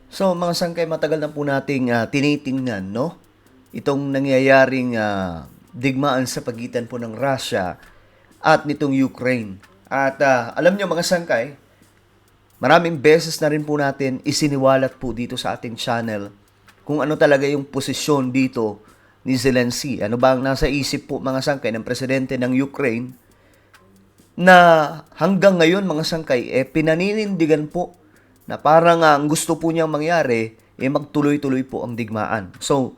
So, mga sangkay, matagal na po nating tinitingnan, no? Itong nangyayaring digmaan sa pagitan po ng Russia at nitong Ukraine. At alam nyo mga sangkay, maraming beses na rin po natin isiniwalat po dito sa ating channel kung ano talaga yung posisyon dito ni Zelensky. Ano ba ang nasa isip po mga sangkay ng presidente ng Ukraine na hanggang ngayon mga sangkay, pinaninindigan po na parang ang gusto po niyang mangyari, magtuloy-tuloy po ang digmaan. So,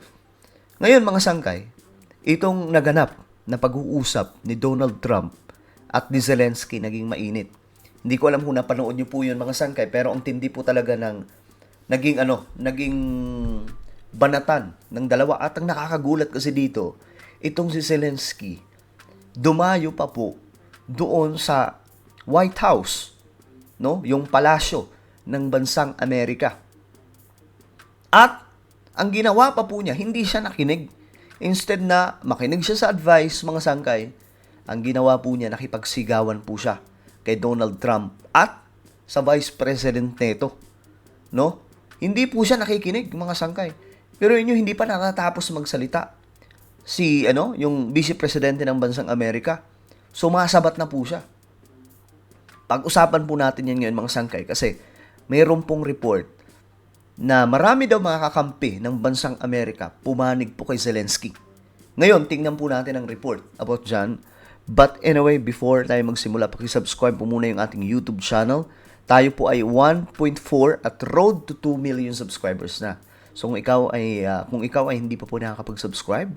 ngayon mga sangkay, itong naganap na pag-uusap ni Donald Trump at ni Zelensky naging mainit. Hindi ko alam kung napanood niyo po yun mga sangkay, pero ang tindi po talaga ng naging banatan ng dalawa. At ang nakakagulat kasi dito, itong si Zelensky, dumayo pa po doon sa White House, no? Yung palasyo ng bansang Amerika. At ang ginawa pa po niya, hindi siya nakinig. Instead na makinig siya sa advice, mga sangkay, ang ginawa po niya, nakipagsigawan po siya kay Donald Trump at sa Vice President neto. No? Hindi po siya nakikinig, mga sangkay. Pero inyo, hindi pa natatapos magsalita. Yung Vice Presidente ng bansang Amerika, sumasabat na po siya. Pag-usapan po natin yan ngayon, mga sangkay, kasi mayroon pong report na marami daw mga kakampi ng bansang Amerika pumanig po kay Zelensky. Ngayon, tingnan po natin ang report about dyan. But anyway, before tayo magsimula, pakisubscribe po muna yung ating YouTube channel. Tayo po ay 1.4 at road to 2 million subscribers na. So kung ikaw ay hindi pa po nakakapag-subscribe,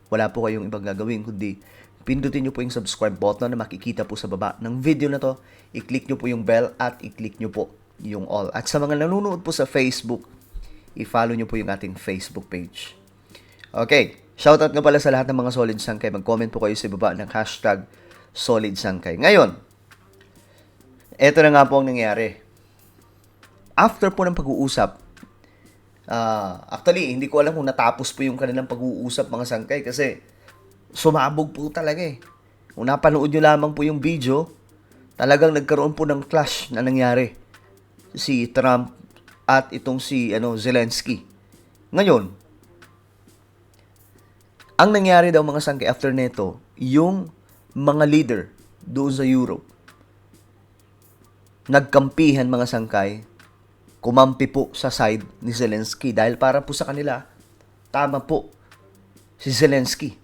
wala po kayong ibang gagawin kundi pindutin nyo po yung subscribe button na makikita po sa baba ng video na to. I-click nyo po yung bell at i-click nyo po yung all. At sa mga nanonood po sa Facebook, i-follow nyo po yung ating Facebook page. Okay, shoutout nga pala sa lahat ng mga Solid Sangkay. Mag-comment po kayo sa baba ng hashtag Solid Sangkay. Ngayon, eto na nga po ang nangyari. After po ng pag-uusap, actually, hindi ko alam kung natapos po yung kanilang pag-uusap mga sangkay kasi sumabog po talaga eh. Kung napanood nyo lamang po yung video, talagang nagkaroon po ng clash na nangyari. Si Trump at itong si Zelensky. Ngayon, ang nangyari daw mga sangkay after neto, yung mga leader doon sa Europe, nagkampihan mga sangkay, kumampi po sa side ni Zelensky dahil para po sa kanila, tama po si Zelensky.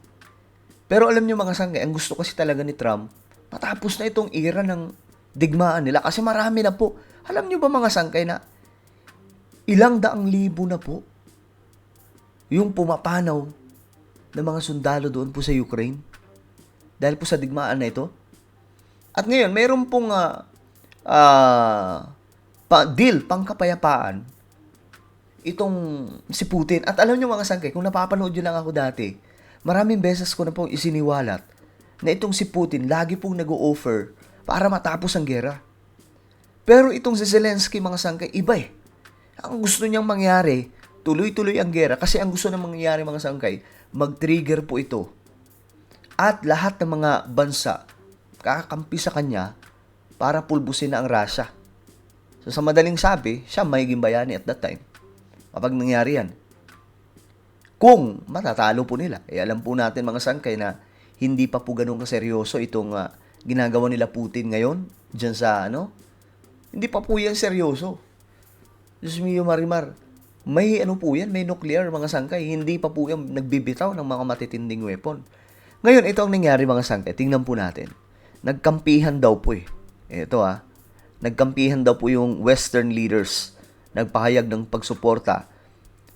Pero alam nyo mga sangkay, ang gusto kasi talaga ni Trump, matapos na itong era ng digmaan nila kasi marami na po. Alam nyo ba mga sangkay na ilang daang libo na po yung pumapanaw ng mga sundalo doon po sa Ukraine dahil po sa digmaan na ito. At ngayon, mayroon pong deal, pangkapayapaan itong si Putin. At alam nyo mga sangkay, kung napapanood nyo lang ako dati, maraming beses ko na pong isiniwalat na itong si Putin lagi pong nag-o-offer para matapos ang gera. Pero itong si Zelensky, mga sangkay, iba eh. Ang gusto niyang mangyari, tuloy-tuloy ang gera. Kasi ang gusto niyang mangyari, mga sangkay, mag-trigger po ito. At lahat ng mga bansa kakakampi sa kanya para pulbusin na ang Russia. So sa madaling sabi, siya magiging bayani at that time. Kapag nangyari yan. Kung matatalo po nila, alam po natin mga sangkay na hindi pa po ganun kaseryoso itong ginagawa nila Putin ngayon, dyan sa hindi pa po yan seryoso. Diyos mio Marimar, may po yan, may nuclear mga sangkay, hindi pa po yan nagbibitaw ng mga matitinding weapon. Ngayon, ito ang nangyari mga sangkay, tingnan po natin. Nagkampihan daw po eh. Ito nagkampihan daw po yung Western leaders, nagpahayag ng pagsuporta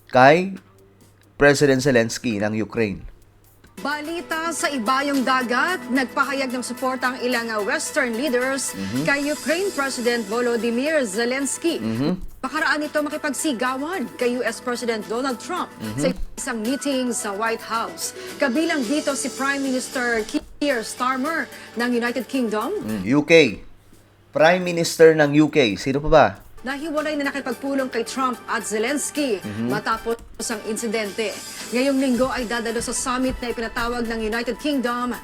kay President Zelensky ng Ukraine. Balita sa ibayong dagat, nagpahayag ng suporta ang ilang Western leaders kay Ukraine President Volodymyr Zelensky. Pakaraan ito makipagsigawan kay US President Donald Trump sa isang meeting sa White House. Kabilang dito si Prime Minister Keir Starmer ng United Kingdom. UK. Prime Minister ng UK. Sino pa ba? Nahiwalay na nakipagpulong kay Trump at Zelensky matapos ang insidente. Ngayong linggo ay dadalo sa summit na ipinatawag ng United Kingdom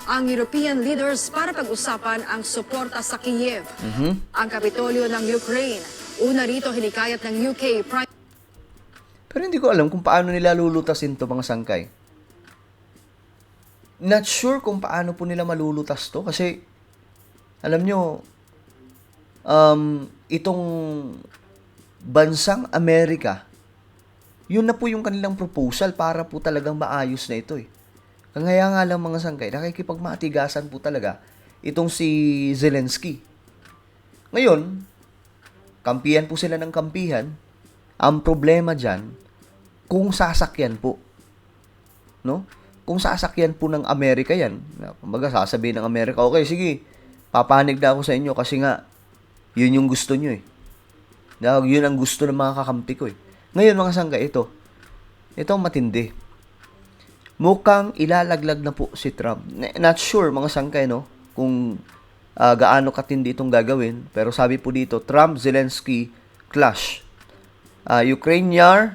ang European leaders para pag-usapan ang suporta sa Kiev. Ang Kapitolyo ng Ukraine. Una rito hinikayat ng UK Prime Pero hindi ko alam kung paano nila lulutasin to mga sangkay. Not sure kung paano po nila malulutas to kasi alam nyo, itong bansang Amerika, yun na po yung kanilang proposal para po talagang maayos na ito eh. Kaya nga lang mga sangkay, nakikipagmatigasan po talaga itong si Zelensky. Ngayon, kampihan po sila ng kampihan. Ang problema dyan, kung sasakyan po. No? Kung sasakyan po ng Amerika yan, kumbaga sasabihin ng Amerika, okay, sige, papanig na ako sa inyo kasi nga, yun yung gusto nyo eh. Yun ang gusto ng mga kakampi ko eh. Ngayon mga sangkay, ito matindi. Mukhang ilalaglag na po si Trump. Not sure mga sangkay, no? Kung gaano katindi itong gagawin. Pero sabi po dito, Trump-Zelensky clash. Ukrainian,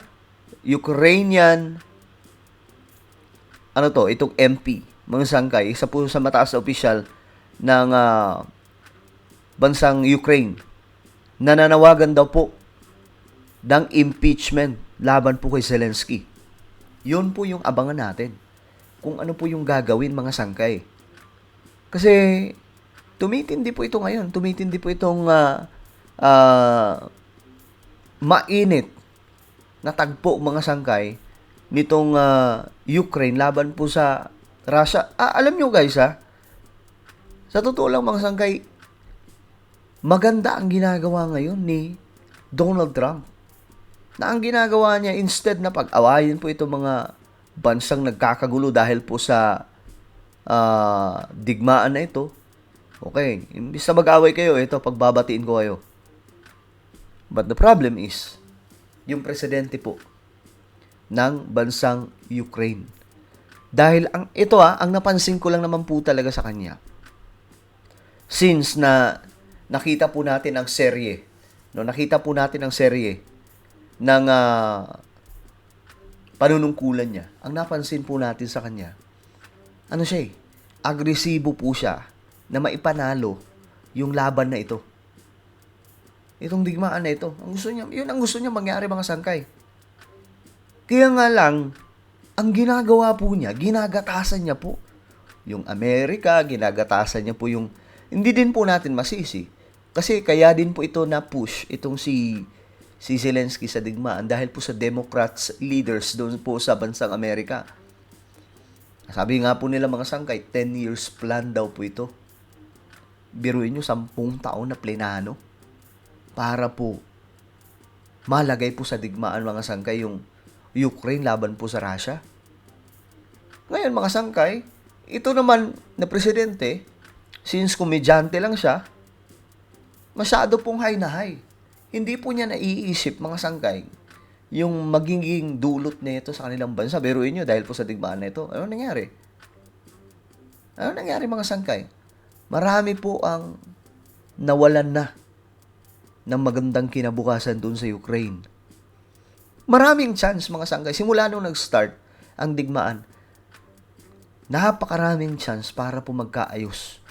itong MP, mga sangkay, isa po sa mataas na opisyal ng bansang Ukraine. Nananawagan daw po ng impeachment laban po kay Zelensky. Yun po yung abangan natin. Kung ano po yung gagawin mga sangkay. Kasi tumitindi po ito ngayon. Tumitindi po itong mainit na tagpo mga sangkay nitong Ukraine laban po sa Russia. Alam nyo guys sa totoo lang mga sangkay, maganda ang ginagawa ngayon ni Donald Trump. Na ang ginagawa niya, instead na pag-awayin po itong mga bansang nagkakagulo dahil po sa digmaan na ito, okay, imbis na mag-away kayo, ito, pagbabatiin ko kayo. But the problem is, yung presidente po ng bansang Ukraine. Dahil ang napansin ko lang naman po talaga sa kanya. Since na nakita po natin ang serye, ng panunungkulan niya. Ang napansin po natin sa kanya, agresibo po siya na maipanalo yung laban na ito. Itong digmaan na ito. Yun ang gusto niya mangyari mga sangkay. Kaya nga lang, ang ginagawa po niya, ginagatasan niya po yung Amerika, ginagatasan niya po yung, hindi din po natin masisi. Kasi kaya din po ito na push itong si Zelensky sa digmaan dahil po sa Democrats leaders doon po sa bansang Amerika. Sabi nga po nila mga sangkay, 10 years plan daw po ito. Biruin nyo, 10 taon na plenano para po malagay po sa digmaan mga sangkay yung Ukraine laban po sa Russia. Ngayon mga sangkay, ito naman na presidente, since komedyante lang siya, masyado pong high na high. Hindi po niya naiisip mga sangkay yung magiging dulot nito sa kanilang bansa. Biruin nyo dahil po sa digmaan na ito. Ano nangyari? Ano nangyari mga sangkay? Marami po ang nawalan na ng magandang kinabukasan doon sa Ukraine. Maraming chance mga sangkay. Simula nung nag-start ang digmaan, napakaraming chance para po magkaayos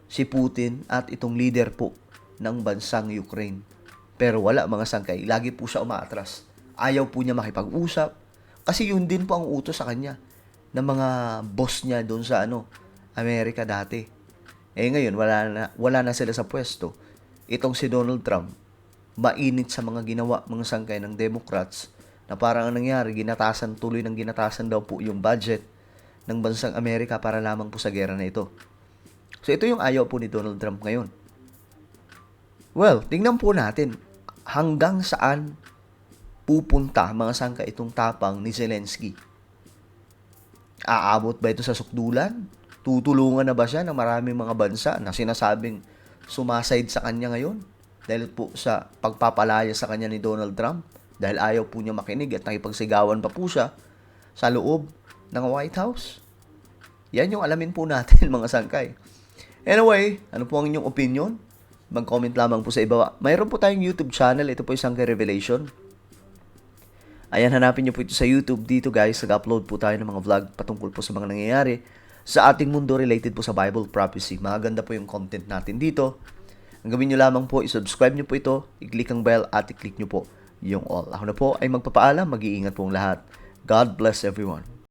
si Putin at itong leader po ng bansang Ukraine. Pero wala mga sangkay. Lagi po siya umaatras. Ayaw po niya makipag-usap. Kasi yun din po ang utos sa kanya ng mga boss niya doon sa Amerika dati. Ngayon, wala na sila sa pwesto. Itong si Donald Trump, mainit sa mga ginawa, mga sangkay ng Democrats, na parang ang nangyari, tuloy ng ginatasan daw po yung budget ng bansang Amerika para lamang po sa gera na ito. So ito yung ayaw po ni Donald Trump ngayon. Well, tingnan po natin hanggang saan pupunta mga sangka itong tapang ni Zelensky. Aabot ba ito sa sukdulan? Tutulungan na ba siya ng maraming mga bansa na sinasabing sumasayd sa kanya ngayon? Dahil po sa pagpapalaya sa kanya ni Donald Trump. Dahil ayaw po niya makinig at nakipagsigawan pa po siya sa loob ng White House. Yan yung alamin po natin mga sangkay. Anyway, ano po ang inyong opinion? Mag-comment lamang po sa ibaba. Mayroon po tayong YouTube channel. Ito po yung Sangkay Revelation. Ayan, hanapin niyo po ito sa YouTube. Dito guys, nag-upload po tayo ng mga vlog patungkol po sa mga nangyayari sa ating mundo related po sa Bible prophecy. Maganda po yung content natin dito. Ang gawin niyo lamang po, i-subscribe niyo po ito, i-click ang bell at i-click niyo po yung all. Ako na po ay magpapaalam. Mag-iingat pong lahat. God bless everyone.